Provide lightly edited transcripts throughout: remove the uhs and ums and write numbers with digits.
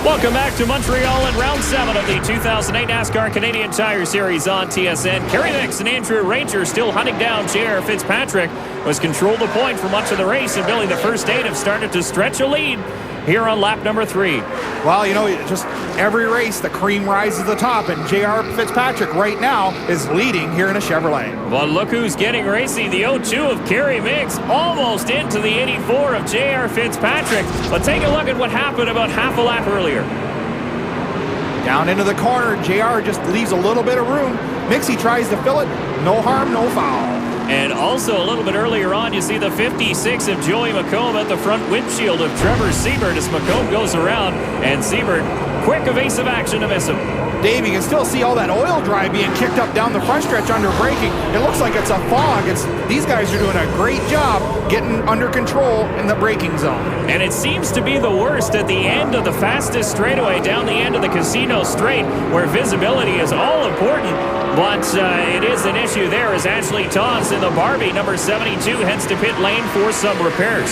Welcome back to Montreal in round 7 of the 2008 NASCAR Canadian Tire Series on TSN. Kerry Mix and Andrew Ranger still hunting down J.R. Fitzpatrick, was controlled the point for much of the race, and Billy, the first 8 have started to stretch a lead here on lap number 3. Well, you know, just every race, the cream rises to the top, and J.R. Fitzpatrick right now is leading here in a Chevrolet. Well, look who's getting racy. The 02 of Kerry Mix almost into the 84 of J.R. Fitzpatrick. But take a look at what happened about half a lap earlier. Down into the corner, JR just leaves a little bit of room. Mixie tries to fill it. No harm, no foul. And also a little bit earlier on, you see the 56 of Joey McComb at the front windshield of Trevor Siebert as McComb goes around. And Siebert, quick evasive action to miss him. Dave, you can still see all that oil dry being kicked up down the front stretch under braking. It looks like it's a fog. These guys are doing a great job getting under control in the braking zone. And it seems to be the worst at the end of the fastest straightaway down the end of the Casino Straight, where visibility is all important. But it is an issue there as Ashley Toss in the Barbie, number 72, heads to pit lane for some repairs.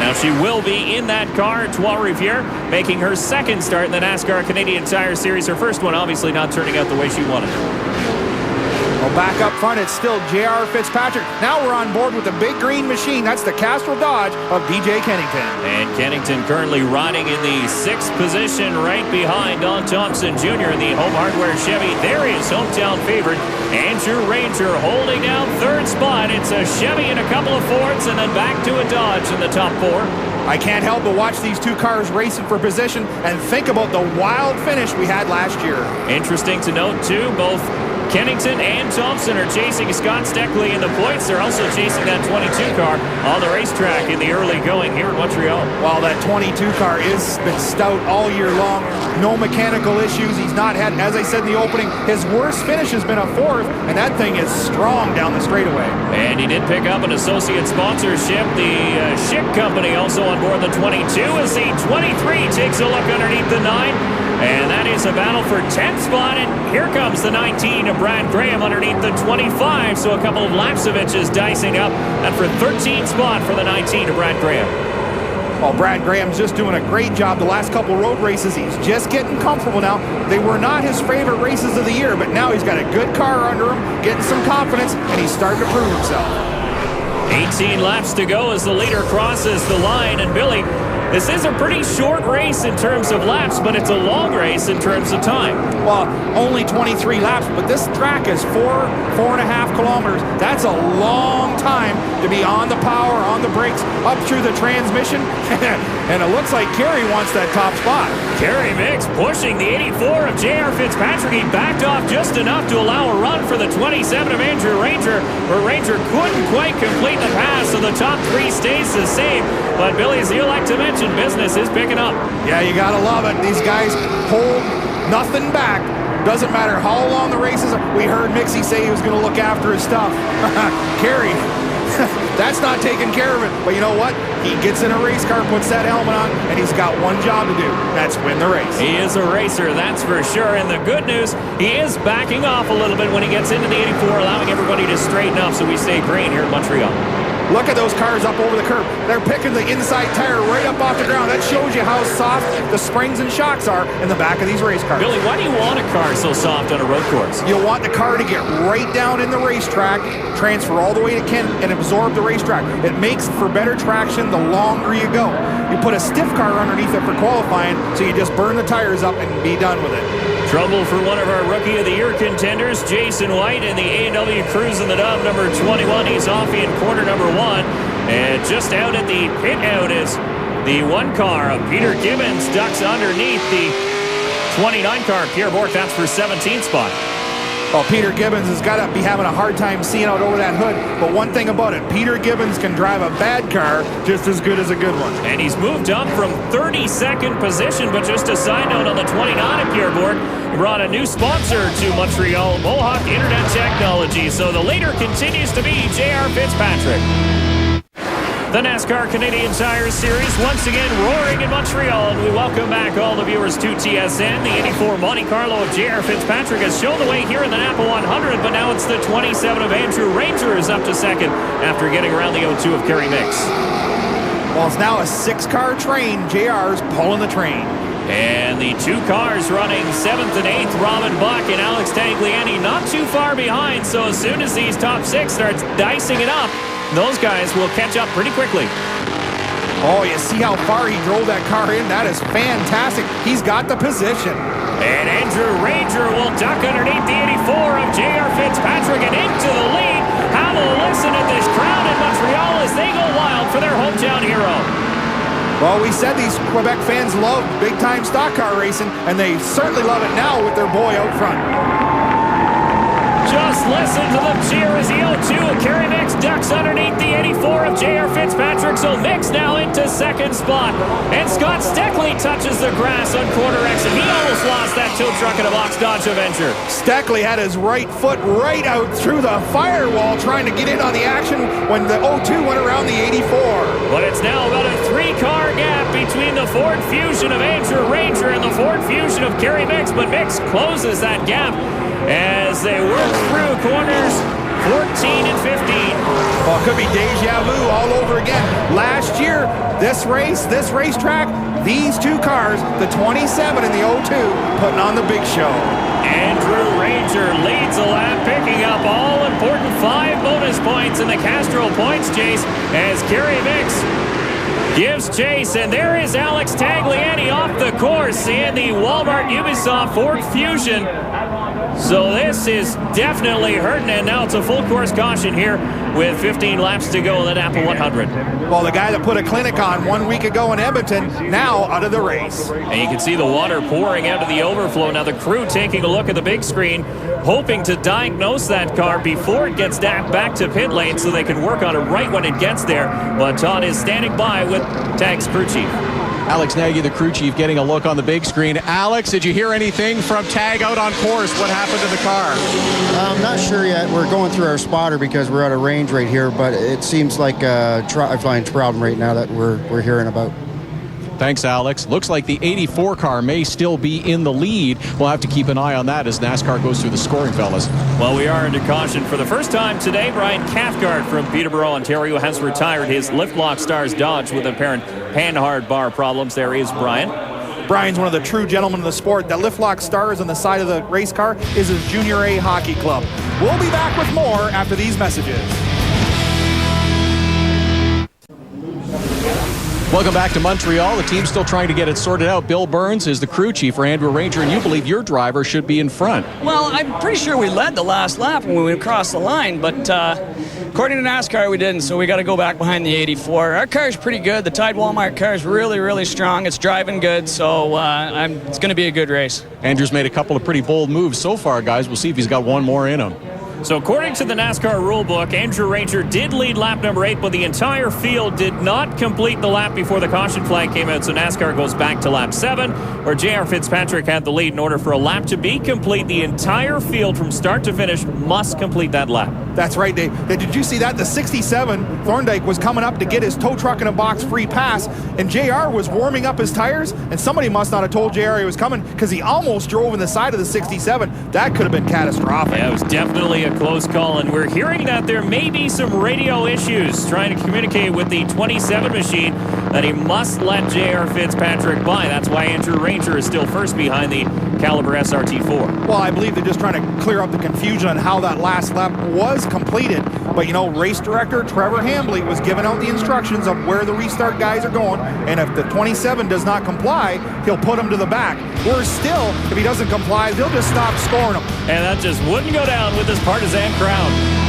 Now she will be in that car, Trois-Rivières, making her second start in the NASCAR Canadian Tire Series. Her first one obviously not turning out the way she wanted. Well, back up front, it's still J.R. Fitzpatrick. Now we're on board with the big green machine. That's the Castrol Dodge of DJ Kennington. And Kennington currently riding in the 6th position right behind Don Thompson Jr. in the Home Hardware Chevy. There is hometown favorite Andrew Ranger holding down 3rd spot. It's a Chevy and a couple of Fords, and then back to a Dodge in the top 4. I can't help but watch these two cars racing for position and think about the wild finish we had last year. Interesting to note, too, both Kennington and Thompson are chasing Scott Steckley in the points. They're also chasing that 22 car on the racetrack in the early going here in Montreal. Well, that 22 car is been stout all year long. No mechanical issues. He's not had, as I said in the opening, his worst finish has been a 4th, and that thing is strong down the straightaway. And he did pick up an associate sponsorship. The Schick Company also on board the 22 as the 23 takes a look underneath the 9. And that is a battle for 10th spot, and here comes the 19 of Brad Graham underneath the 25, so a couple of Lapceviches dicing up, and for 13th spot for the 19 of Brad Graham. Well, Brad Graham's just doing a great job the last couple road races. He's just getting comfortable now. They were not his favorite races of the year, but now he's got a good car under him, getting some confidence, and he's starting to prove himself. 18 laps to go as the leader crosses the line, and Billy, this is a pretty short race in terms of laps, but it's a long race in terms of time. Well, only 23 laps, but this track is 4.5 kilometers. That's a long time to be on the power, on the brakes, up through the transmission. And it looks like Kerry wants that top spot. Kerry Mix pushing the 84 of J.R. Fitzpatrick. He backed off just enough to allow a run for the 27 of Andrew Ranger, where Ranger couldn't quite complete the pass, so the top 3 stays the same. But Billy, as you like to mention, business is picking up. Yeah, you gotta love it. These guys hold nothing back. Doesn't matter how long the race is. We heard Mixie say he was going to look after his stuff. Kerry, that's not taking care of it. But you know what? He gets in a race car, puts that helmet on, and he's got one job to do. That's win the race. He is a racer, that's for sure. And the good news, he is backing off a little bit when he gets into the 84, allowing everybody to straighten up so we stay green here in Montreal. Look at those cars up over the curb. They're picking the inside tire right up off the ground. That shows you how soft the springs and shocks are in the back of these race cars. Billy, why do you want a car so soft on a road course? You want the car to get right down in the racetrack, transfer all the way it can, and absorb the racetrack. It makes for better traction the longer you go. You put a stiff car underneath it for qualifying, so you just burn the tires up and be done with it. Trouble for one of our Rookie of the Year contenders, Jason White, in the A&W Cruise in the Dub, number 21. He's off in corner number 1. And just out at the pit out is the 1 car of Peter Gibbons, ducks underneath the 29 car. Pierre Bourque, that's for 17th spot. Well, Peter Gibbons has got to be having a hard time seeing out over that hood. But one thing about it, Peter Gibbons can drive a bad car just as good as a good one. And he's moved up from 32nd position, but just a side note on the 29 of Pierre Bourque, brought a new sponsor to Montreal, Mohawk Internet Technology. So the leader continues to be J.R. Fitzpatrick. The NASCAR Canadian Tire Series once again roaring in Montreal, and we welcome back all the viewers to TSN. The 84 Monte Carlo of J.R. Fitzpatrick has shown the way here in the Napa 100, but now it's the 27 of Andrew Ranger is up to second after getting around the 02 of Kerry Mix. Well, it's now a 6-car train. JR's pulling the train. And the 2 cars running 7th and 8th, Robin Buck and Alex Tagliani, not too far behind. So as soon as these top 6 starts dicing it up, those guys will catch up pretty quickly. Oh, you see how far he drove that car in? That is fantastic. He's got the position. And Andrew Ranger will duck underneath the 84 of J.R. Fitzpatrick and into the lead. Have a listen at this crowd in Montreal as they go wild for their hometown hero. Well, we said these Quebec fans love big-time stock car racing, and they certainly love it now with their boy out front. Just listen to them cheer as the 0-2 Kerry Mix ducks underneath the 84 of J.R. Fitzpatrick. So Mix now into 2nd spot. And Scott Steckley touches the grass on quarter exit. He almost lost that tow truck in a box Dodge Avenger. Steckley had his right foot right out through the firewall trying to get in on the action when the 0-2 went around the 84. But it's now about a 3-car gap between the Ford Fusion of Andrew Ranger and the Ford Fusion of Kerry Mix. But Mix closes that gap as they work through corners 14 and 15. Well, it could be deja vu all over again. Last year, this racetrack, these 2 cars, the 27 and the 0-2, putting on the big show. Andrew Ranger leads the lap, picking up all important 5 bonus points in the Castro points chase as Kerry Mix gives chase. And there is Alex Tagliani off the course in the Walmart Ubisoft Ford Fusion. So this is definitely hurting, and now it's a full course caution here with 15 laps to go in the Napa 100. Well, the guy that put a clinic on 1 week ago in Edmonton, now out of the race. And you can see the water pouring out of the overflow. Now the crew taking a look at the big screen, hoping to diagnose that car before it gets back to pit lane so they can work on it right when it gets there. But Todd is standing by with TAG's crew chief. Alex Nagy, the crew chief, getting a look on the big screen. Alex, did you hear anything from TAG out on course? What happened to the car? I'm not sure yet. We're going through our spotter because we're out of range right here, but it seems like a driveline problem right now that we're hearing about. Thanks, Alex. Looks like the 84 car may still be in the lead. We'll have to keep an eye on that as NASCAR goes through the scoring, fellas. Well, we are into caution for the first time today. Brian Cathcart from Peterborough, Ontario, has retired his Lift Lock Stars Dodge with apparent panhard bar problems. There is Brian. Brian's one of the true gentlemen of the sport. That Lift Lock Stars on the side of the race car is his Junior A hockey club. We'll be back with more after these messages. Welcome back to Montreal. The team's still trying to get it sorted out. Bill Burns is the crew chief for Andrew Ranger, and you believe your driver should be in front. Well, I'm pretty sure we led the last lap when we went across the line, but according to NASCAR, we didn't, so we got to go back behind the 84. Our car's pretty good. The Tide Walmart car is really, really strong. It's driving good, so it's going to be a good race. Andrew's made a couple of pretty bold moves so far, guys. We'll see if he's got one more in him. So according to the NASCAR rulebook, Andrew Ranger did lead lap number 8, but the entire field did not complete the lap before the caution flag came out. So NASCAR goes back to lap 7, where J.R. Fitzpatrick had the lead. In order for a lap to be complete, the entire field from start to finish must complete that lap. That's right, Dave. Did you see that? The 67, Thorndike, was coming up to get his tow truck in a box free pass, and JR was warming up his tires, and somebody must not have told JR he was coming because he almost drove in the side of the 67. That could have been catastrophic. Yeah, it was definitely a close call, and we're hearing that there may be some radio issues trying to communicate with the 27 machine that he must let J.R. Fitzpatrick by. That's why Andrew Ranger is still first behind the Caliber SRT4. Well, I believe they're just trying to clear up the confusion on how that last lap was completed. But, you know, race director Trevor Hambley was giving out the instructions of where the restart guys are going. And if the 27 does not comply, he'll put him to the back. Or still, if he doesn't comply, they'll just stop scoring him. And that just wouldn't go down with this partisan crowd.